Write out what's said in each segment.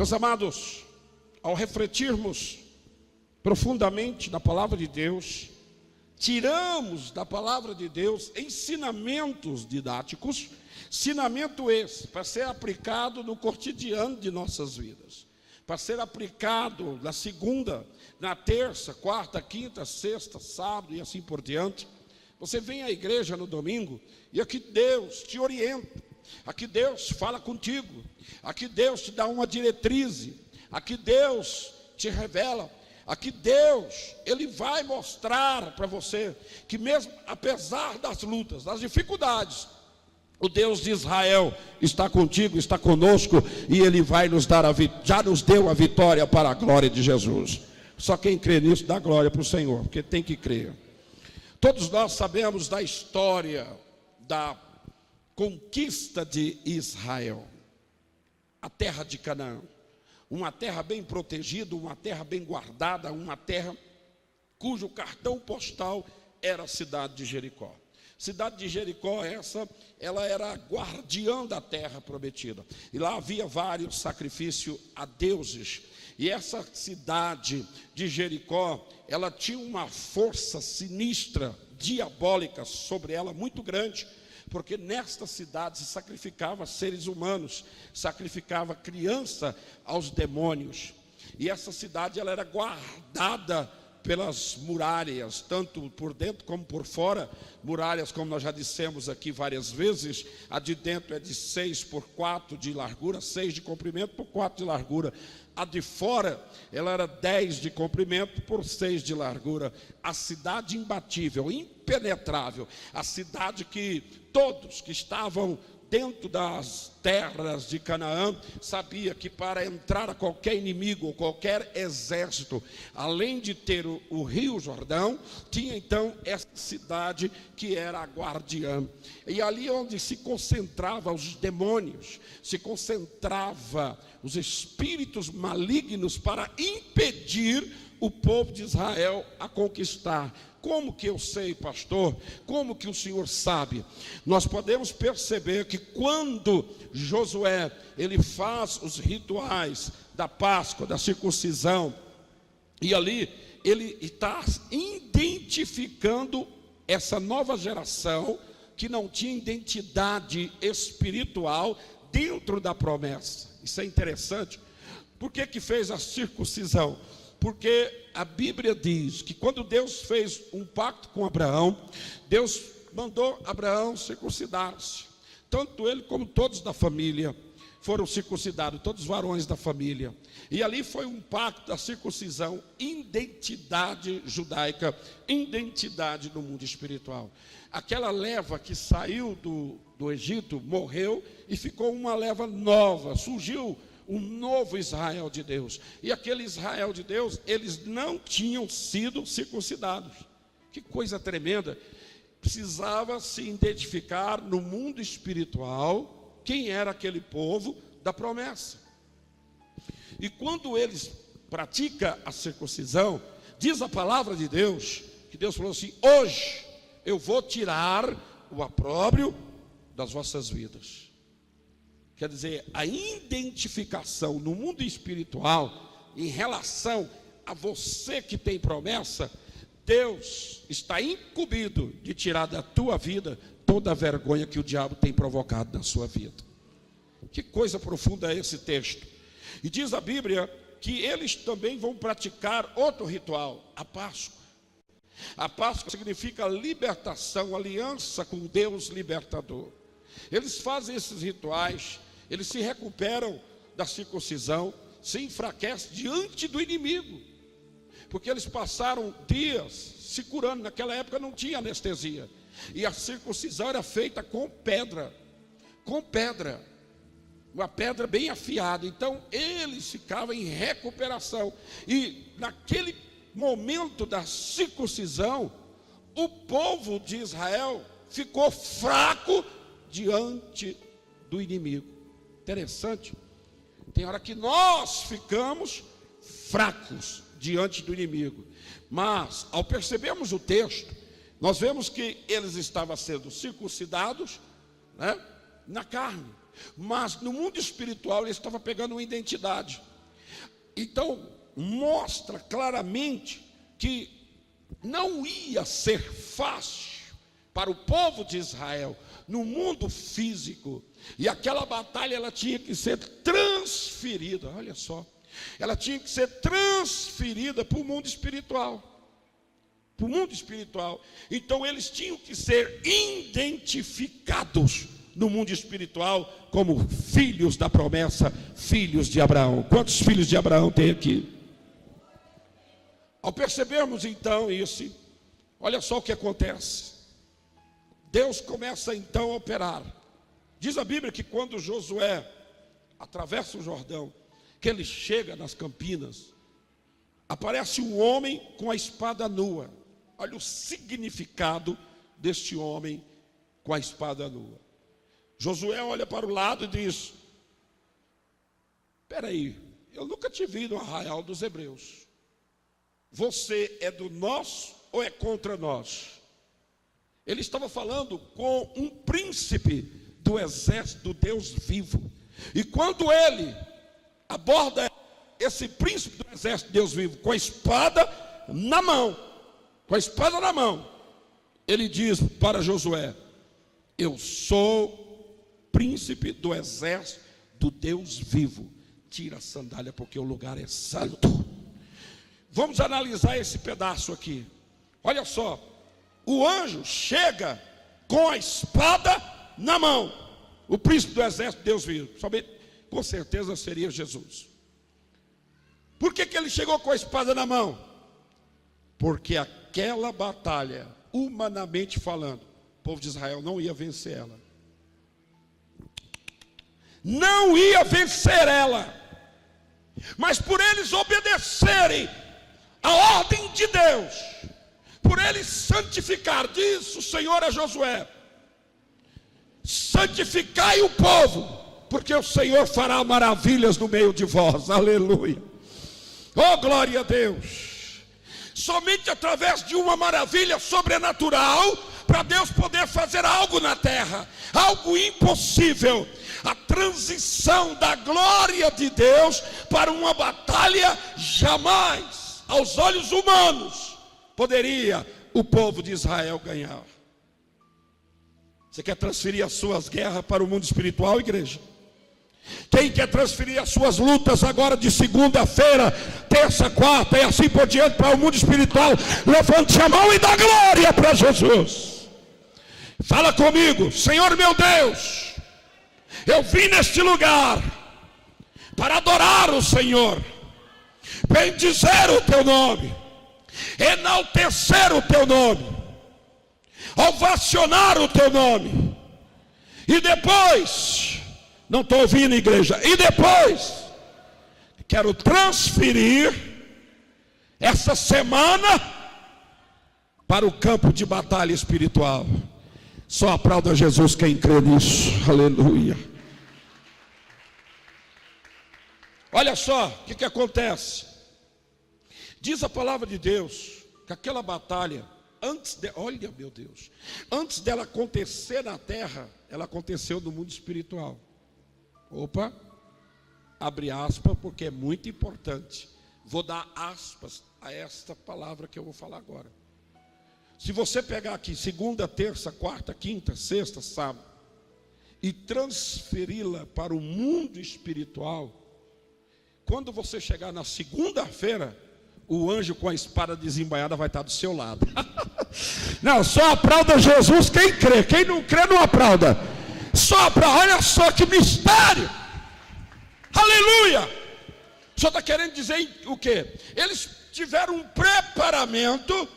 Meus amados, ao refletirmos profundamente na palavra de Deus, tiramos da palavra de Deus ensinamentos didáticos, ensinamento esse para ser aplicado no cotidiano de nossas vidas, para ser aplicado na segunda, na terça, quarta, quinta, sexta, sábado e assim por diante. Você vem à igreja no domingo e aqui Deus te orienta, aqui Deus fala contigo, aqui Deus te dá uma diretriz, aqui Deus te revela, aqui Deus, Ele vai mostrar para você que mesmo apesar das lutas, das dificuldades, o Deus de Israel está contigo, está conosco, e Ele vai nos dar já nos deu a vitória para a glória de Jesus. Só quem crê nisso dá glória para o Senhor, porque tem que crer. Todos nós sabemos da história da conquista de Israel, a terra de Canaã, uma terra bem protegida, uma terra bem guardada, uma terra cujo cartão postal era a cidade de Jericó. Cidade de Jericó, ela era a guardiã da terra prometida, e lá havia vários sacrifícios a deuses. E essa cidade de Jericó, ela tinha uma força sinistra, diabólica sobre ela muito grande, porque nesta cidade se sacrificava seres humanos, sacrificava criança aos demônios. E essa cidade ela era guardada pelas muralhas, tanto por dentro como por fora. Muralhas, como nós já dissemos aqui várias vezes, a de dentro é de 6 por 4 de largura, 6 de comprimento por 4 de largura. A de fora, ela era 10 de comprimento por 6 de largura. A cidade imbatível, impenetrável, a cidade que todos que estavam dentro das terras de Canaã sabia que para entrar a qualquer inimigo ou qualquer exército, além de ter o Rio Jordão, tinha então essa cidade que era a guardiã. E ali onde se concentrava os demônios, se concentrava os espíritos malignos para impedir o povo de Israel a conquistar. Como que eu sei, pastor? Como que o senhor sabe? Nós podemos perceber que quando Josué, ele faz os rituais da Páscoa, da circuncisão, e ali ele está identificando essa nova geração que não tinha identidade espiritual dentro da promessa. Isso é interessante. Por que que fez a circuncisão? Porque a Bíblia diz que quando Deus fez um pacto com Abraão, Deus mandou Abraão circuncidar-se. Tanto ele como todos da família foram circuncidados, todos os varões da família. E ali foi um pacto da circuncisão, identidade judaica, identidade no mundo espiritual. Aquela leva que saiu do Egito morreu e ficou uma leva nova, surgiu um novo Israel de Deus. E aquele Israel de Deus, eles não tinham sido circuncidados. Que coisa tremenda. Precisava se identificar no mundo espiritual quem era aquele povo da promessa. E quando eles praticam a circuncisão, diz a palavra de Deus, que Deus falou assim: hoje eu vou tirar o opróbrio das vossas vidas. Quer dizer, a identificação no mundo espiritual em relação a você que tem promessa, Deus está incumbido de tirar da tua vida toda a vergonha que o diabo tem provocado na sua vida. Que coisa profunda é esse texto. E diz a Bíblia que eles também vão praticar outro ritual, a Páscoa. A Páscoa significa libertação, aliança com Deus libertador. Eles fazem esses rituais, eles se recuperam da circuncisão, se enfraquecem diante do inimigo, porque eles passaram dias se curando. Naquela época não tinha anestesia, e a circuncisão era feita com pedra, uma pedra bem afiada. Então eles ficavam em recuperação, e naquele momento da circuncisão, o povo de Israel ficou fraco diante do inimigo. Interessante. Tem hora que nós ficamos fracos diante do inimigo, mas ao percebermos o texto, nós vemos que eles estavam sendo circuncidados, né, na carne, mas no mundo espiritual eles estavam pegando uma identidade. Então, mostra claramente que não ia ser fácil para o povo de Israel no mundo físico, e aquela batalha ela tinha que ser transferida, olha só, ela tinha que ser transferida para o mundo espiritual, para o mundo espiritual. Então eles tinham que ser identificados no mundo espiritual como filhos da promessa, filhos de Abraão. Quantos filhos de Abraão tem aqui? Ao percebermos então isso, olha só o que acontece. Deus começa então a operar. Diz a Bíblia que quando Josué atravessa o Jordão, que ele chega nas campinas, aparece um homem com a espada nua. Olha o significado deste homem com a espada nua. Josué olha para o lado e diz: espera aí, eu nunca te vi no arraial dos hebreus. Você é do nosso ou é contra nós? Ele estava falando com um príncipe do exército do Deus vivo. E quando ele aborda esse príncipe do exército de Deus vivo com a espada na mão, ele diz para Josué: eu sou príncipe do exército do Deus vivo, tira a sandália porque o lugar é santo. Vamos analisar esse pedaço aqui. Olha só, o anjo chega com a espada na mão, o príncipe do exército de Deus vivo, somente, com certeza seria Jesus. Por que ele chegou com a espada na mão? Porque aquela batalha, humanamente falando, o povo de Israel não ia vencer ela. Não ia vencer ela. Mas por eles obedecerem a ordem de Deus, por eles santificar, diz o Senhor a Josué: santificai o povo, porque o Senhor fará maravilhas no meio de vós. Aleluia. Oh, glória a Deus. Somente através de uma maravilha sobrenatural, para Deus poder fazer algo na terra, algo impossível, a transição da glória de Deus para uma batalha, jamais aos olhos humanos poderia o povo de Israel ganhar. Você quer transferir as suas guerras para o mundo espiritual, igreja? Quem quer transferir as suas lutas agora de segunda-feira, terça, quarta e assim por diante para o mundo espiritual, levante a mão e dá glória para Jesus. Fala comigo: Senhor meu Deus, eu vim neste lugar para adorar o Senhor, bendizer o teu nome, enaltecer o teu nome, ovacionar o teu nome, e depois, não estou ouvindo, igreja, e depois quero transferir essa semana para o campo de batalha espiritual. Só aplauda Jesus quem crê nisso. Aleluia. Olha só o que acontece. Diz a palavra de Deus que aquela batalha, olha meu Deus, antes dela acontecer na terra, ela aconteceu no mundo espiritual. Opa, abre aspas, porque é muito importante. Vou dar aspas a esta palavra que eu vou falar agora. Se você pegar aqui segunda, terça, quarta, quinta, sexta, sábado e transferi-la para o mundo espiritual, quando você chegar na segunda-feira, o anjo com a espada desembainhada vai estar do seu lado. Não, só aplauda Jesus quem crê. Quem não crê não aplauda. Só aplauda. Olha só que mistério. Aleluia. O senhor está querendo dizer o quê? Eles tiveram um preparamento,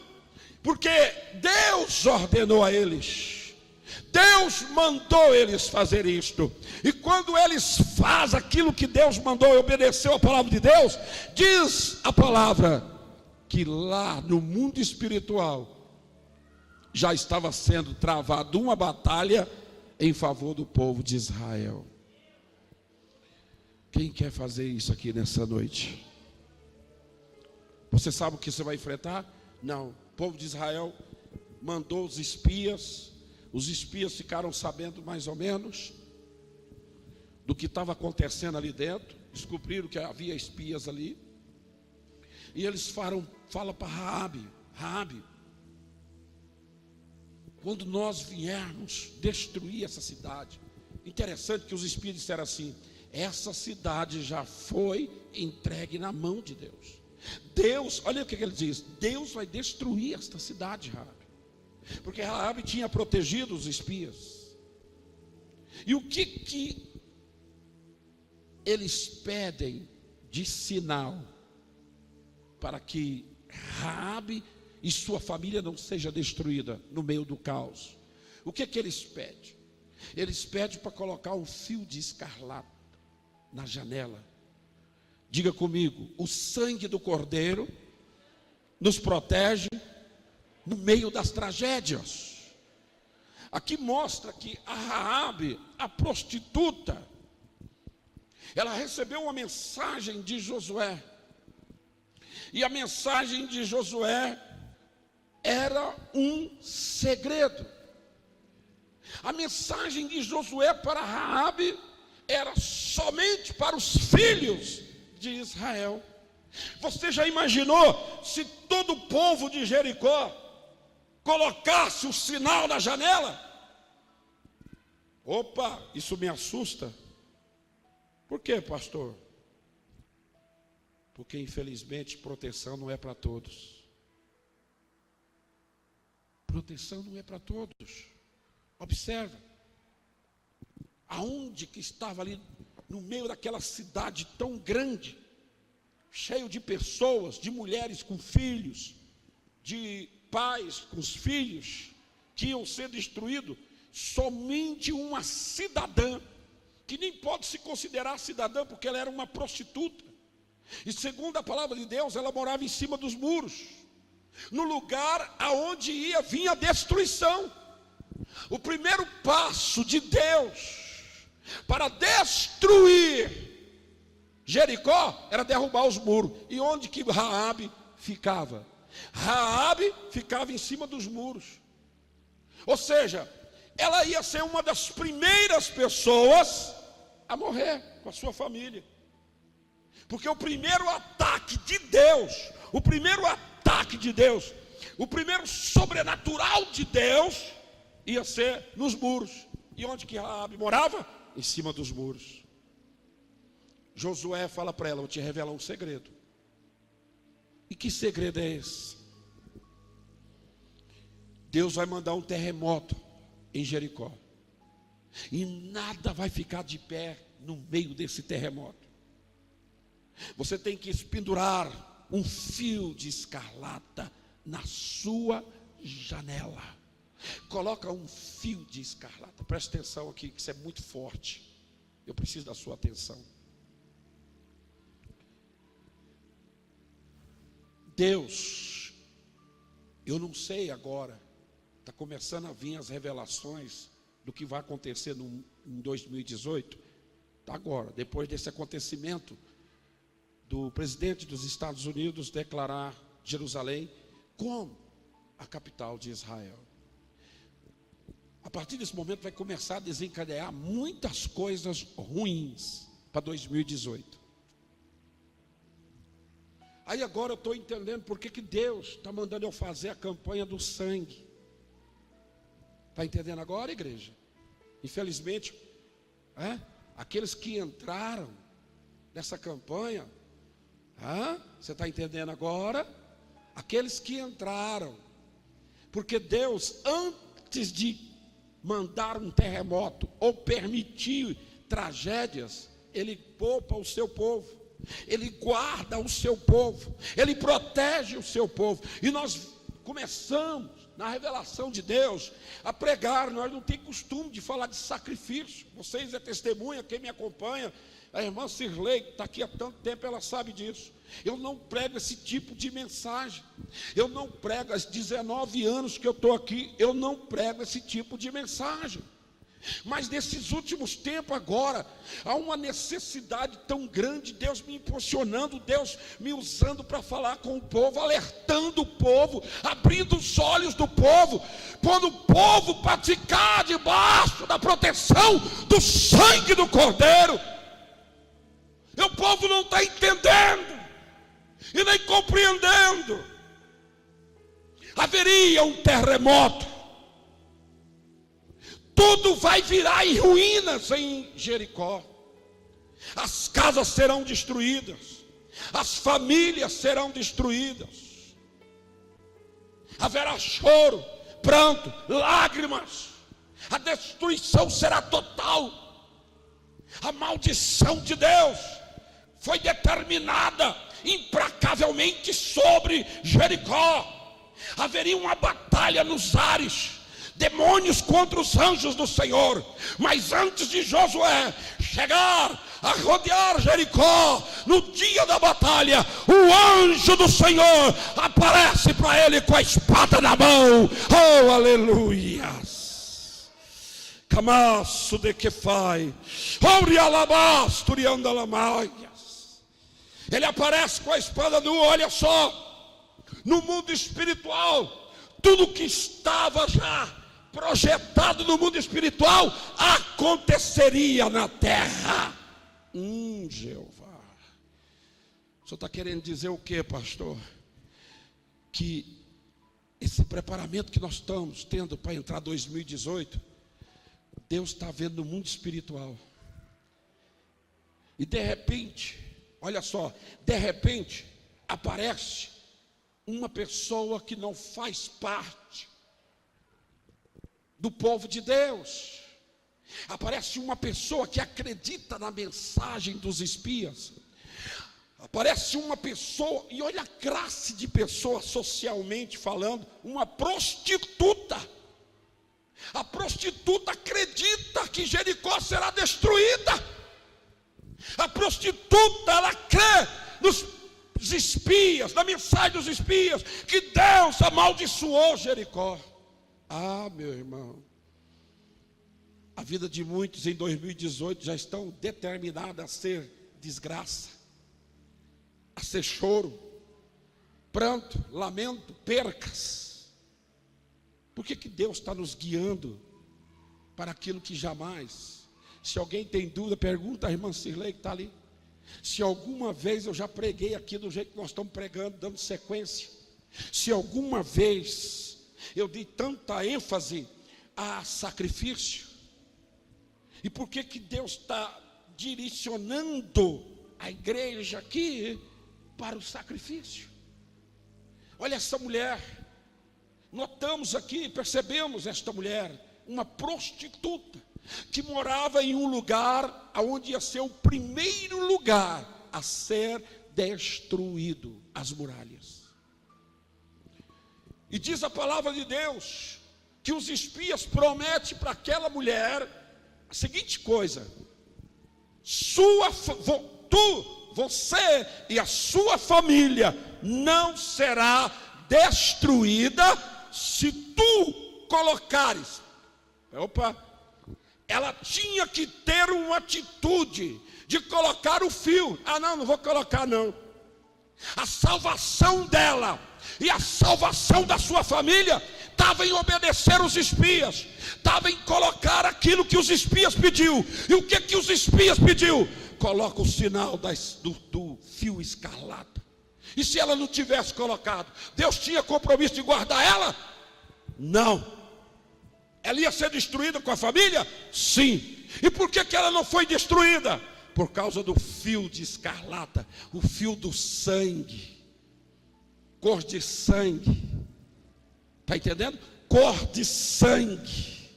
porque Deus ordenou a eles, Deus mandou eles fazer isto. E quando eles fazem aquilo que Deus mandou e obedeceu a palavra de Deus, diz a palavra que lá no mundo espiritual já estava sendo travada uma batalha em favor do povo de Israel. Quem quer fazer isso aqui nessa noite? Você sabe o que você vai enfrentar? Não. O povo de Israel mandou os espias ficaram sabendo mais ou menos do que estava acontecendo ali dentro, descobriram que havia espias ali, E eles falam para Raabe: Raabe, quando nós viermos destruir essa cidade, interessante que os espíritos disseram assim: essa cidade já foi entregue na mão de Deus. Deus, olha o que ele diz: Deus vai destruir esta cidade, Raabe, porque Raabe tinha protegido os espias. E o que eles pedem de sinal para que Raabe e sua família não seja destruída no meio do caos? O que eles pedem? Eles pedem para colocar um fio de escarlata na janela. Diga comigo: o sangue do Cordeiro nos protege no meio das tragédias. Aqui mostra que a Raabe, a prostituta, ela recebeu uma mensagem de Josué. E a mensagem de Josué era um segredo. A mensagem de Josué para Raabe era somente para os filhos de Israel. Você já imaginou se todo o povo de Jericó colocasse o sinal na janela? Opa, isso me assusta. Por quê, pastor? Porque infelizmente proteção não é para todos. Proteção não é para todos. Observa, aonde que estava ali no meio daquela cidade tão grande, cheio de pessoas, de mulheres com filhos, de pais com os filhos, que iam ser destruídos, somente uma cidadã, que nem pode se considerar cidadã, porque ela era uma prostituta, e segundo a palavra de Deus, ela morava em cima dos muros, no lugar aonde ia vir a destruição. O primeiro passo de Deus para destruir Jericó era derrubar os muros. E onde que Raabe ficava? Raabe ficava em cima dos muros. Ou seja, ela ia ser uma das primeiras pessoas a morrer com a sua família. Porque o primeiro ataque de Deus, o primeiro sobrenatural de Deus ia ser nos muros. E onde que Raabe morava? Em cima dos muros. Josué fala para ela: vou te revelar um segredo. E que segredo é esse? Deus vai mandar um terremoto em Jericó, e nada vai ficar de pé no meio desse terremoto. Você tem que pendurar um fio de escarlata na sua janela. Coloca um fio de escarlata. Preste atenção aqui, que isso é muito forte. Eu preciso da sua atenção. Deus, eu não sei agora, está começando a vir as revelações do que vai acontecer em 2018. Está agora, depois desse acontecimento do presidente dos Estados Unidos declarar Jerusalém como a capital de Israel. A partir desse momento vai começar a desencadear muitas coisas ruins para 2018. Aí agora eu estou entendendo por que Deus está mandando eu fazer a campanha do sangue. Está entendendo agora, igreja? Infelizmente, aqueles que entraram nessa campanha, você está entendendo agora? Aqueles que entraram, porque Deus, antes de mandar um terremoto ou permitir tragédias, Ele poupa o seu povo, Ele guarda o seu povo, Ele protege o seu povo. E nós começamos, na revelação de Deus, a pregar. Nós não temos costume de falar de sacrifício. Vocês é testemunha, quem me acompanha, a irmã Cirlei, que está aqui há tanto tempo, ela sabe disso. Eu não prego esse tipo de mensagem. Eu não prego, há 19 anos que eu estou aqui, eu não prego esse tipo de mensagem. Mas nesses últimos tempos agora, há uma necessidade tão grande, Deus me impulsionando, Deus me usando para falar com o povo, alertando o povo, abrindo os olhos do povo, pondo o povo para ficar debaixo da proteção do sangue do Cordeiro. E o povo não está entendendo, e nem nem compreendendo. Haveria um terremoto, tudo vai virar em ruínas em Jericó. As casas serão destruídas, as famílias serão destruídas. Haverá choro, pranto, lágrimas. A destruição será total. A maldição de Deus foi determinada implacavelmente sobre Jericó. Haveria uma batalha nos ares, demônios contra os anjos do Senhor. Mas antes de Josué chegar a rodear Jericó, no dia da batalha, o anjo do Senhor aparece para ele com a espada na mão. Oh, aleluias! Camaço de que faz, ele aparece com a espada no, olha só, no mundo espiritual, tudo que estava já projetado no mundo espiritual aconteceria na terra. Jeová, o senhor está querendo dizer o que, pastor? Que esse preparamento que nós estamos tendo para entrar 2018, Deus está vendo no mundo espiritual. E de repente, olha só, de repente aparece uma pessoa que não faz parte do povo de Deus. Aparece uma pessoa que acredita na mensagem dos espias. Aparece uma pessoa, e olha a classe de pessoa socialmente falando, uma prostituta. A prostituta acredita que Jericó será destruída. A prostituta, ela crê nos espias, na mensagem dos espias, que Deus amaldiçoou Jericó. Ah, meu irmão, a vida de muitos em 2018 já estão determinadas a ser desgraça, a ser choro, pranto, lamento, percas. Por que Deus está nos guiando para aquilo que jamais? Se alguém tem dúvida, pergunta à irmã Cirlei que está ali. Se alguma vez eu já preguei aqui do jeito que nós estamos pregando, dando sequência. Se alguma vez eu dei tanta ênfase a sacrifício. E por que Deus está direcionando a igreja aqui para o sacrifício? Olha essa mulher. Notamos aqui, percebemos esta mulher, uma prostituta, que morava em um lugar onde ia ser o primeiro lugar a ser destruído, as muralhas. E diz a palavra de Deus que os espias prometem para aquela mulher a seguinte coisa: você e a sua família não será destruída se tu colocares. Ela tinha que ter uma atitude de colocar o fio. Não vou colocar não. A salvação dela e a salvação da sua família estava em obedecer os espias, estava em colocar aquilo que os espias pediu. E o que os espias pediu? Coloca o sinal do fio escarlata. E se ela não tivesse colocado, Deus tinha compromisso de guardar ela? Não. Ela ia ser destruída com a família? Sim. E por que ela não foi destruída? Por causa do fio de escarlata, o fio do sangue, cor de sangue. Está entendendo? Cor de sangue.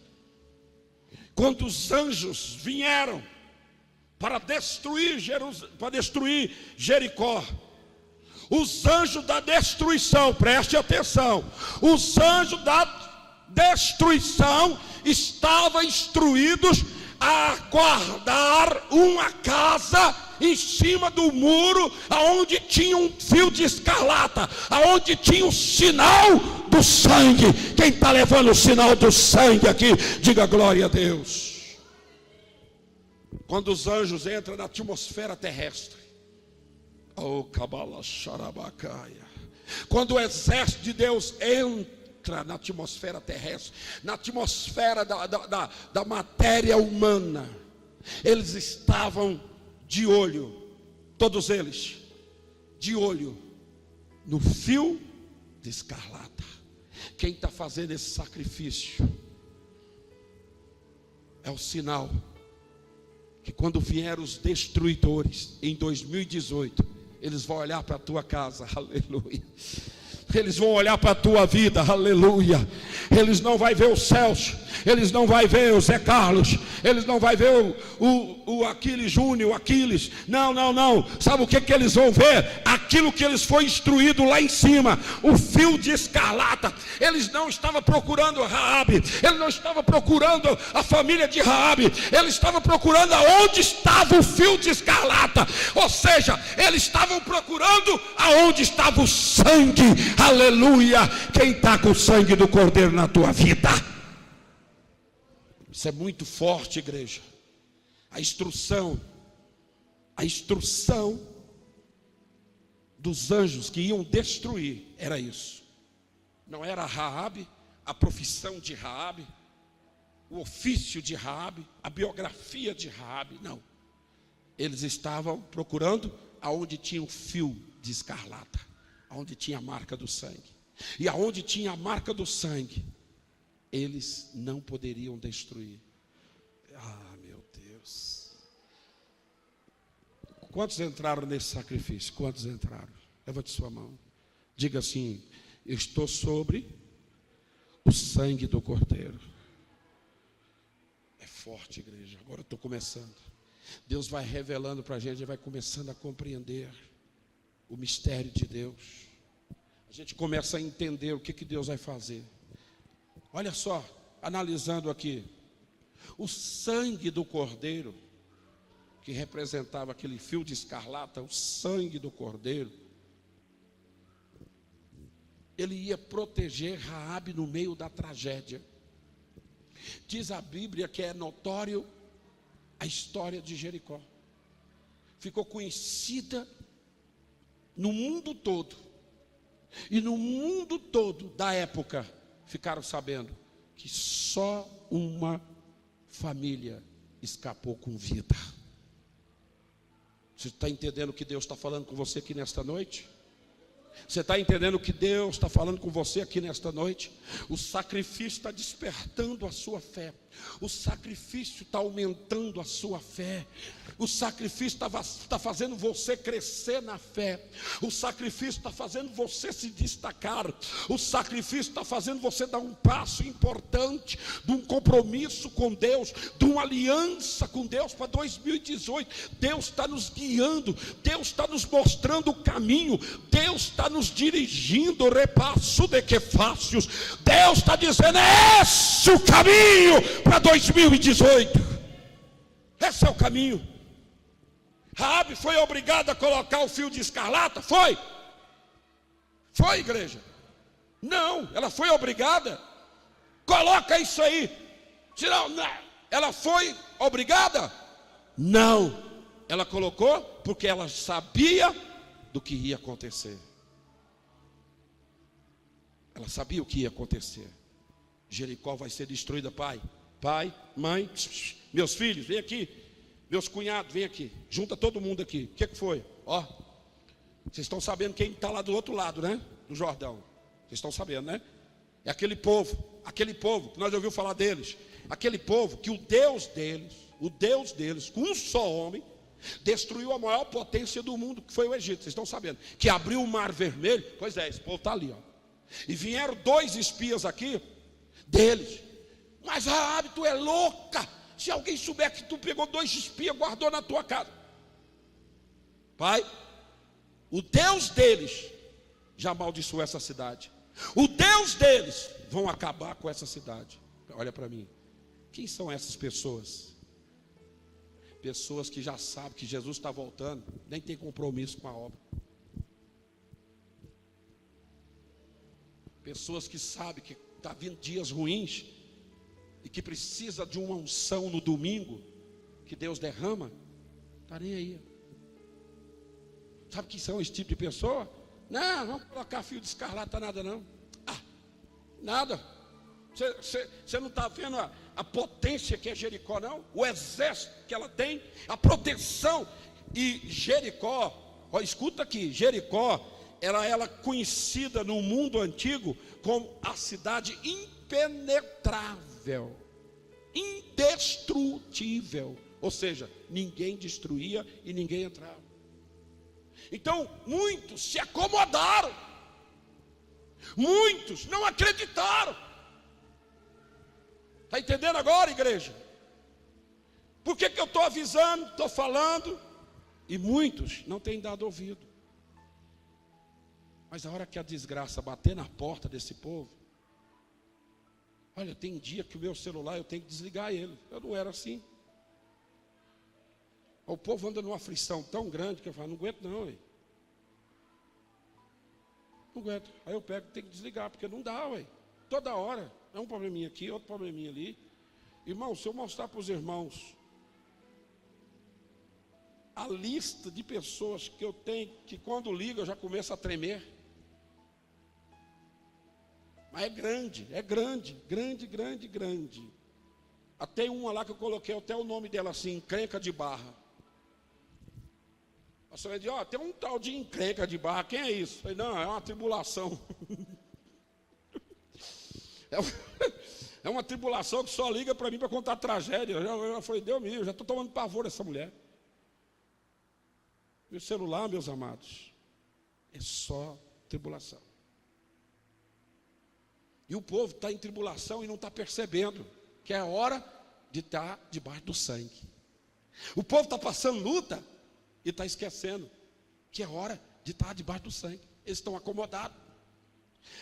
Quando os anjos vieram para destruir Jericó, os anjos da destruição, preste atenção, os anjos da destruição estavam instruídos a guardar uma casa em cima do muro, aonde tinha um fio de escarlata, aonde tinha o sinal do sangue. Quem está levando o sinal do sangue aqui, diga glória a Deus. Quando os anjos entram na atmosfera terrestre, oh, Kabbalah Sharabacaia, quando o exército de Deus entra na atmosfera terrestre, na atmosfera da matéria humana, eles estavam de olho, todos eles, de olho no fio de escarlata. Quem está fazendo esse sacrifício é o sinal que quando vier os destruidores em 2018, eles vão olhar para a tua casa, aleluia. Eles vão olhar para a tua vida, aleluia. Eles não vão ver o Celso, eles não vão ver o Zé Carlos, eles não vão ver o Aquiles Júnior, o Aquiles. Não. Sabe o que eles vão ver? Aquilo que eles foi instruído lá em cima, o fio de escarlata. Eles não estavam procurando Raabe, eles não estavam procurando a família de Raabe, eles estavam procurando aonde estava o fio de escarlata. Ou seja, eles estavam procurando aonde estava o sangue. Aleluia! Quem está com o sangue do Cordeiro na tua vida? Isso é muito forte, igreja. A instrução dos anjos que iam destruir era isso. Não era Raabe, a profissão de Raabe, o ofício de Raabe, a biografia de Raabe, não. Eles estavam procurando aonde tinha o fio de escarlata, aonde tinha a marca do sangue. E aonde tinha a marca do sangue, eles não poderiam destruir. Ah, meu Deus. Quantos entraram nesse sacrifício? Quantos entraram? Levante sua mão. Diga assim: eu estou sobre o sangue do Cordeiro. É forte, igreja. Agora eu estou começando. Deus vai revelando para a gente, vai começando a compreender o mistério de Deus. A gente começa a entender o que Deus vai fazer. Olha só, analisando aqui, o sangue do Cordeiro, que representava aquele fio de escarlata, o sangue do Cordeiro, ele ia proteger Raabe no meio da tragédia. Diz a Bíblia que é notório a história de Jericó. Ficou conhecida no mundo todo. E no mundo todo da época ficaram sabendo que só uma família escapou com vida. Você está entendendo o que Deus está falando com você aqui nesta noite? Você está entendendo o que Deus está falando com você aqui nesta noite? O sacrifício está despertando a sua fé. O sacrifício está aumentando a sua fé. O sacrifício está fazendo você crescer na fé. O sacrifício está fazendo você se destacar. O sacrifício está fazendo você dar um passo importante, de um compromisso com Deus, de uma aliança com Deus para 2018. Deus está nos guiando, Deus está nos mostrando o caminho, Deus está nos dirigindo, repasso de que fáceis. Deus está dizendo: é esse o caminho para 2018. Esse é o caminho. Raabe foi obrigada a colocar o fio de escarlata? Foi, igreja? Não, ela foi obrigada. Coloca isso aí. Senão, não. Ela foi obrigada? Não. Ela colocou porque ela sabia do que ia acontecer. Ela sabia o que ia acontecer. Jericó vai ser destruída, pai, mãe, meus filhos, vem aqui. Meus cunhados, vem aqui. Junta todo mundo aqui. O que foi? Ó, vocês estão sabendo quem está lá do outro lado, né? Do Jordão. Vocês estão sabendo, né? É aquele povo que nós ouvimos falar deles. Aquele povo que o Deus deles, com um só homem, destruiu a maior potência do mundo, que foi o Egito. Vocês estão sabendo? Que abriu o mar vermelho. Pois é, esse povo está ali, ó. E vieram 2 espias aqui deles. Mas Raabe, tu é louca. Se alguém souber que tu pegou 2 espias, guardou na tua casa. Pai, o Deus deles já amaldiçoou essa cidade. O Deus deles vão acabar com essa cidade. Olha para mim. Quem são essas pessoas? Pessoas que já sabem que Jesus está voltando, nem tem compromisso com a obra. Pessoas que sabem que está vindo dias ruins e que precisa de uma unção no domingo que Deus derrama, está nem aí. Sabe que são esse tipo de pessoa? Não, vamos colocar fio de escarlata, nada não. Nada. Você não está vendo a potência que é Jericó, não? O exército que ela tem, a proteção. E Jericó, ó, escuta aqui, Jericó era ela conhecida no mundo antigo como a cidade impenetrável, indestrutível, ou seja, ninguém destruía e ninguém entrava. Então muitos se acomodaram, muitos não acreditaram. Está entendendo agora, igreja? Por que eu estou avisando, estou falando, e muitos não têm dado ouvido? Mas a hora que a desgraça bater na porta desse povo, olha, tem dia que o meu celular eu tenho que desligar ele. Eu não era assim. O povo anda numa aflição tão grande que eu falo, não aguento não, ué. Não aguento. Aí eu pego e tenho que desligar, porque não dá, ué. Toda hora. É um probleminha aqui, outro probleminha ali. Irmão, se eu mostrar para os irmãos a lista de pessoas que eu tenho, que quando ligo eu já começo a tremer. Mas é grande, grande. Até uma lá que eu coloquei até o nome dela assim, encrenca de barra. A senhora diz, tem um tal de encrenca de barra, quem é isso? Eu falei, não, é uma tribulação. É uma tribulação que só liga para mim para contar tragédia. Eu falei, Deus meu, eu já estou tomando pavor dessa mulher. Meu celular, meus amados, é só tribulação. E o povo está em tribulação e não está percebendo que é hora de estar debaixo do sangue. O povo está passando luta e está esquecendo que é hora de estar debaixo do sangue. Eles estão acomodados.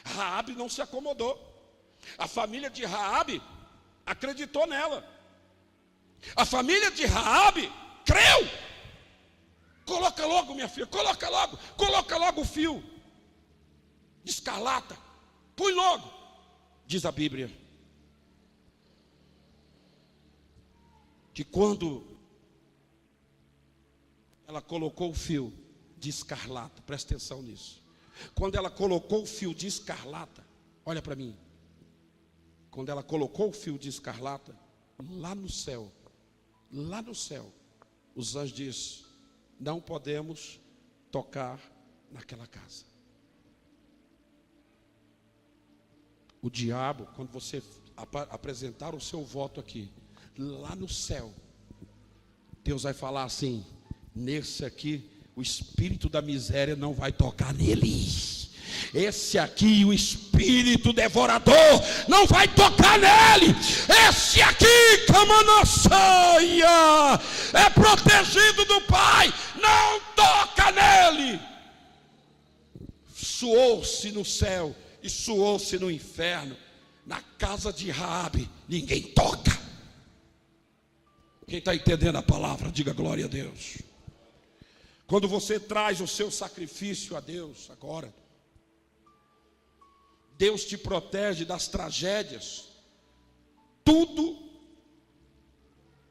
Raabe não se acomodou. A família de Raabe acreditou nela. A família de Raabe creu. Coloca logo, minha filha, coloca logo o fio de escarlata. Põe logo. Diz a Bíblia que quando ela colocou o fio de escarlata, presta atenção nisso. Quando ela colocou o fio de escarlata, olha para mim. Quando ela colocou o fio de escarlata, lá no céu, os anjos dizem, não podemos tocar naquela casa. O diabo, quando você apresentar o seu voto aqui, lá no céu, Deus vai falar assim, nesse aqui, o espírito da miséria não vai tocar nele. Esse aqui, o espírito devorador, não vai tocar nele. Esse aqui, Camanaçaia, é protegido do Pai, não toca nele. Suou-se no céu e suou-se no inferno. Na casa de Raabe, ninguém toca. Quem está entendendo a palavra, diga glória a Deus. Quando você traz o seu sacrifício a Deus agora, Deus te protege das tragédias. Tudo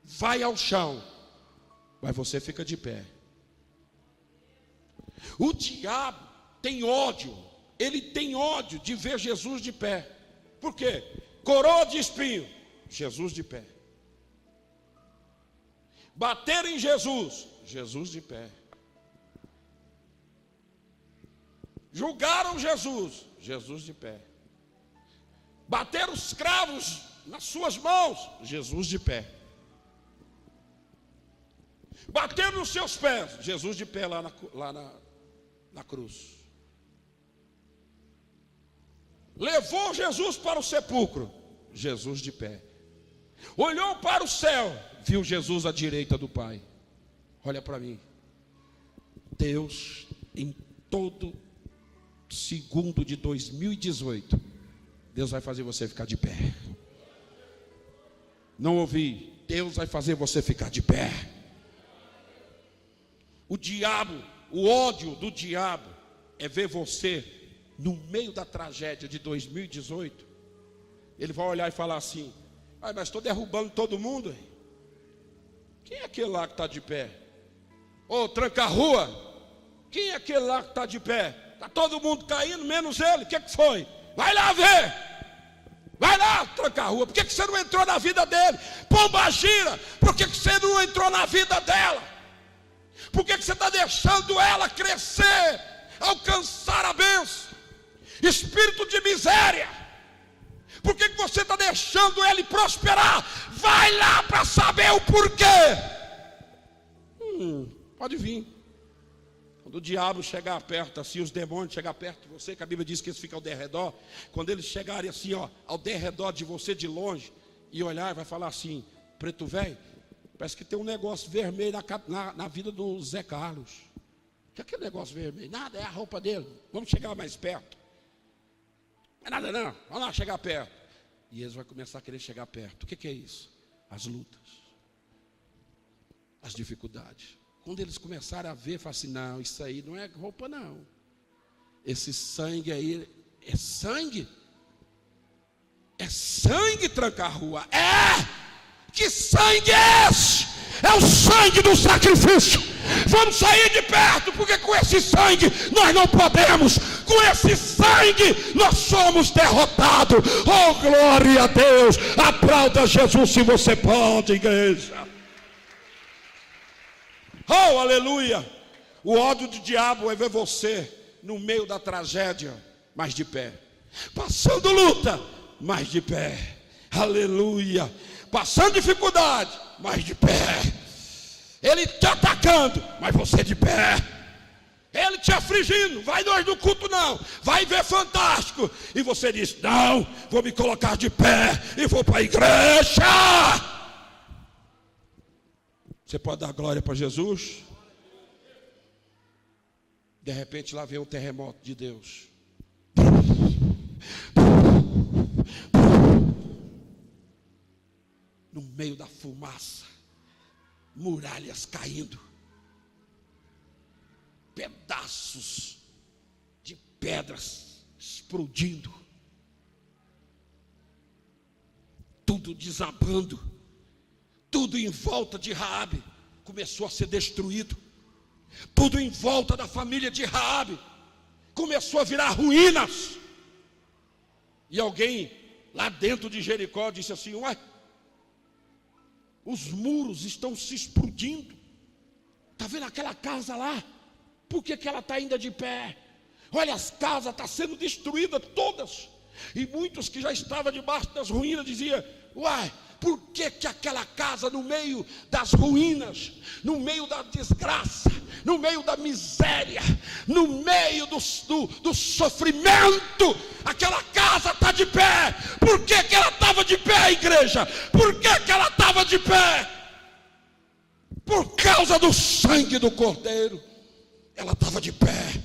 vai ao chão, mas você fica de pé. O diabo tem ódio. Ele tem ódio de ver Jesus de pé. Por quê? Coroa de espinho, Jesus de pé. Bateram em Jesus, Jesus de pé. Julgaram Jesus, Jesus de pé. Bateram os cravos nas suas mãos, Jesus de pé. Bateram nos seus pés, Jesus de pé lá na cruz. Levou Jesus para o sepulcro, Jesus de pé. Olhou para o céu, viu Jesus à direita do Pai. Olha para mim. Deus, em todo segundo de 2018, Deus vai fazer você ficar de pé. Não ouvi. Deus vai fazer você ficar de pé. O diabo, o ódio do diabo é ver você no meio da tragédia de 2018. Ele vai olhar e falar assim: mas estou derrubando todo mundo. Quem é aquele lá que está de pé? Tranca a rua. Quem é aquele lá que está de pé? Está todo mundo caindo, menos ele. O que foi? Vai lá ver. Vai lá, tranca a rua. Por que você não entrou na vida dele? Pomba gira. Por que você não entrou na vida dela? Por que você está deixando ela crescer alcançar a bênção. Espírito de miséria, por que você está deixando ele prosperar? Vai lá para saber o porquê. Pode vir. Quando o diabo chegar perto, assim, os demônios chegar perto de você, que a Bíblia diz que eles ficam ao derredor. Quando eles chegarem assim, ó, ao derredor de você de longe, e olhar, vai falar assim: preto velho, parece que tem um negócio vermelho na vida do Zé Carlos. O que é aquele negócio vermelho? Nada, é a roupa dele. Vamos chegar mais perto. Não é nada não, vamos lá chegar perto. E eles vão começar a querer chegar perto. O que é isso? As lutas, as dificuldades. Quando eles começarem a ver, falam assim: não, isso aí não é roupa não. Esse sangue aí, é sangue? É sangue trancar a rua. Que sangue é esse? É o sangue do sacrifício. Vamos sair de perto, porque com esse sangue nós não podemos. Com esse sangue nós somos derrotados. Oh, glória a Deus. Aplauda Jesus se você pode, igreja. Oh, aleluia. O ódio do diabo é ver você no meio da tragédia, mas de pé. Passando luta, mas de pé. Aleluia. Passando dificuldade, mas de pé. Ele te atacando, mas você de pé. Ele te afligindo, vai nós no culto não, vai ver fantástico. E você diz: não, vou me colocar de pé e vou para a igreja. Você pode dar glória para Jesus? De repente lá vem um terremoto de Deus. No meio da fumaça, muralhas caindo, pedaços de pedras explodindo, tudo desabando, tudo em volta de Raabe começou a ser destruído, tudo em volta da família de Raabe começou a virar ruínas. E alguém lá dentro de Jericó disse assim: ué, os muros estão se explodindo. Está vendo aquela casa lá? Por que ela está ainda de pé? Olha, as casas estão sendo destruídas todas. E muitos que já estavam debaixo das ruínas diziam: uai, por que aquela casa no meio das ruínas, no meio da desgraça, no meio da miséria, no meio do sofrimento, aquela casa está de pé? Por que ela estava de pé, igreja? Por que ela estava de pé? Por causa do sangue do Cordeiro, ela estava de pé.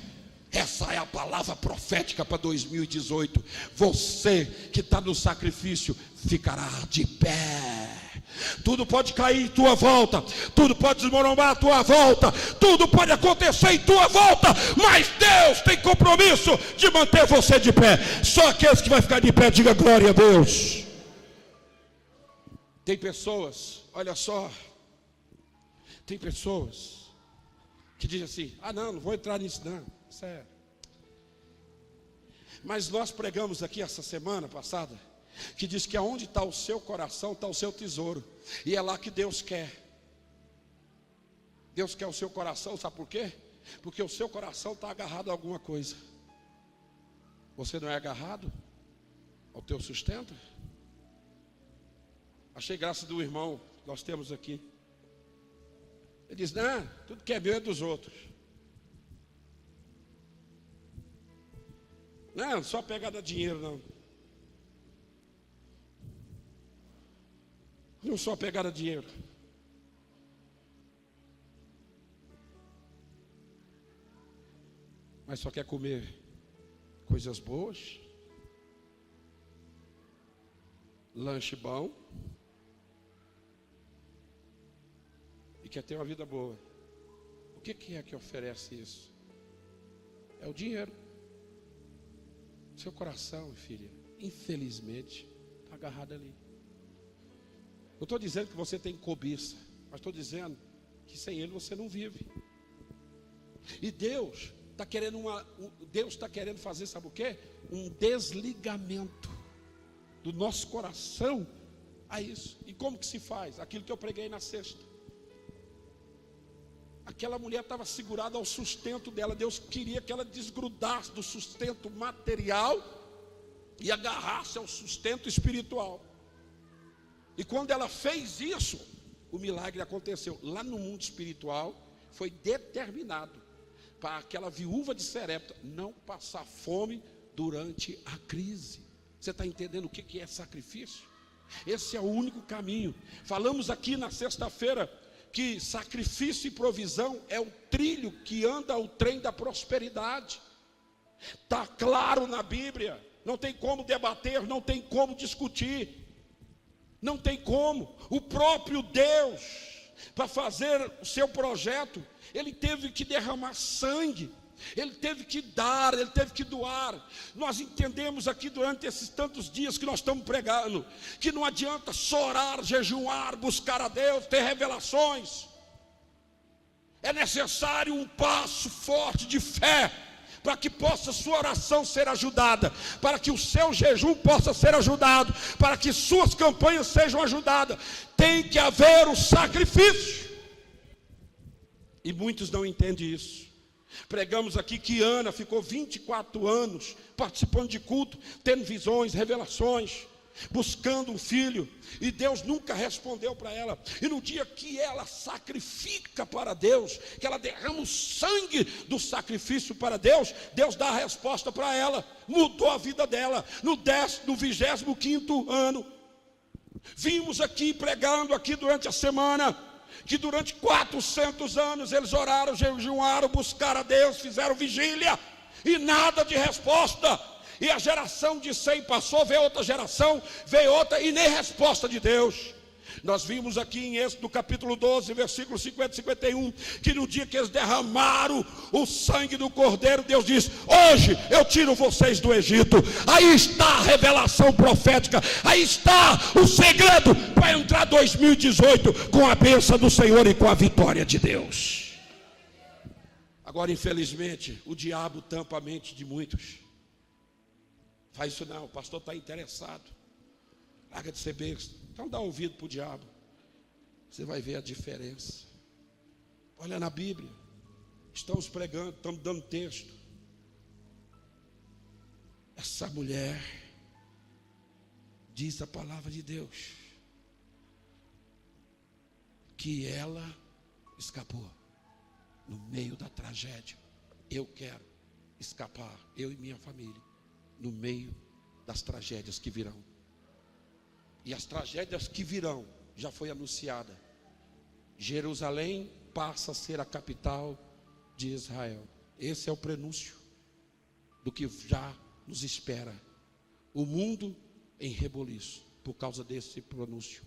Essa é a palavra profética para 2018. Você que está no sacrifício ficará de pé. Tudo pode cair em tua volta, tudo pode desmoronar à tua volta, tudo pode acontecer em tua volta, mas Deus tem compromisso de manter você de pé. Só aqueles que vão ficar de pé, diga glória a Deus. Tem pessoas, olha só, tem pessoas que dizem assim: ah não vou entrar nisso não. Sério. Mas nós pregamos aqui essa semana passada que diz que aonde está o seu coração está o seu tesouro, e é lá que Deus quer. Deus quer o seu coração, sabe por quê? Porque o seu coração está agarrado a alguma coisa. Você não é agarrado ao teu sustento? Achei graça do irmão que nós temos aqui. Ele diz: não, tudo que é meu é dos outros. Não, só pegada de dinheiro não. Não só pegada de dinheiro. Mas só quer comer coisas boas, lanche bom, e quer ter uma vida boa. O que é que oferece isso? É o dinheiro. Seu coração, filha, infelizmente, está agarrado ali. Não estou dizendo que você tem cobiça, mas estou dizendo que sem ele você não vive. E Deus está querendo fazer, sabe o quê? Um desligamento do nosso coração a isso. E como que se faz? Aquilo que eu preguei na sexta. Aquela mulher estava segurada ao sustento dela. Deus queria que ela desgrudasse do sustento material e agarrasse ao sustento espiritual. E quando ela fez isso, o milagre aconteceu. Lá no mundo espiritual, foi determinado para aquela viúva de Sarepta não passar fome durante a crise. Você está entendendo o que é sacrifício? Esse é o único caminho. Falamos aqui na sexta-feira que sacrifício e provisão é o trilho que anda o trem da prosperidade. Está claro na Bíblia. Não tem como debater, não tem como discutir. Não tem como. O próprio Deus, para fazer o seu projeto, Ele teve que derramar sangue. Ele teve que dar, ele teve que doar. Nós entendemos aqui durante esses tantos dias que nós estamos pregando, que não adianta só orar, jejuar, buscar a Deus, ter revelações. É necessário um passo forte de fé, para que possa sua oração ser ajudada, para que o seu jejum possa ser ajudado, para que suas campanhas sejam ajudadas. Tem que haver o sacrifício. E muitos não entendem isso. Pregamos aqui que Ana ficou 24 anos participando de culto, tendo visões, revelações, buscando um filho, e Deus nunca respondeu para ela. E no dia que ela sacrifica para Deus, que ela derrama o sangue do sacrifício para Deus, Deus dá a resposta para ela, mudou a vida dela. No 25º ano, vimos aqui, pregando aqui durante a semana, que durante 400 anos eles oraram, jejuaram, buscaram a Deus, fizeram vigília, e nada de resposta. E a geração de 100 passou, veio outra geração, veio outra, e nem resposta de Deus. Nós vimos aqui em Êxodo capítulo 12, versículos 50 e 51, que no dia que eles derramaram o sangue do cordeiro, Deus diz: hoje eu tiro vocês do Egito. Aí está a revelação profética, aí está o segredo para entrar 2018 com a bênção do Senhor e com a vitória de Deus. Agora, infelizmente, o diabo tampa a mente de muitos. Faz isso não, o pastor está interessado. Larga de ser besta. Então dá ouvido para o diabo. Você vai ver a diferença. Olha na Bíblia. Estamos pregando, estamos dando texto. Essa mulher diz a palavra de Deus que ela escapou no meio da tragédia. Eu quero escapar, eu e minha família, no meio das tragédias que virão. E as tragédias que virão já foi anunciada. Jerusalém passa a ser a capital de Israel. Esse é o prenúncio do que já nos espera. O mundo em reboliço por causa desse prenúncio.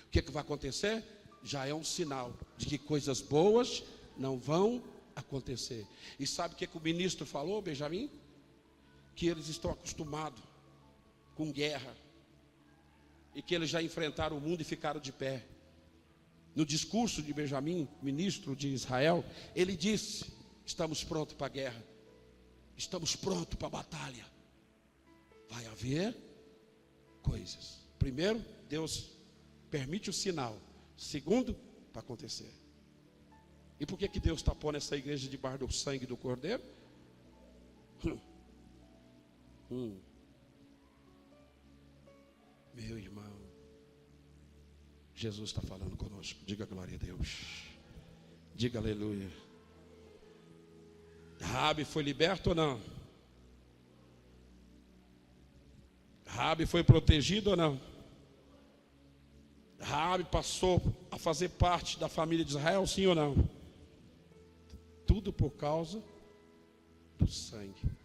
O que vai acontecer? Já é um sinal de que coisas boas não vão acontecer. E sabe o que o ministro falou, Benjamin? Que eles estão acostumados com guerra, e que eles já enfrentaram o mundo e ficaram de pé. No discurso de Benjamin, ministro de Israel, ele disse: estamos prontos para a guerra, estamos prontos para a batalha. Vai haver coisas. Primeiro, Deus permite o sinal. Segundo, para acontecer. E por que Deus está pondo essa igreja debaixo do sangue do Cordeiro? Meu irmão, Jesus está falando conosco. Diga glória a Deus. Diga aleluia. Raabe foi liberto ou não? Raabe foi protegido ou não? Raabe passou a fazer parte da família de Israel, sim ou não? Tudo por causa do sangue.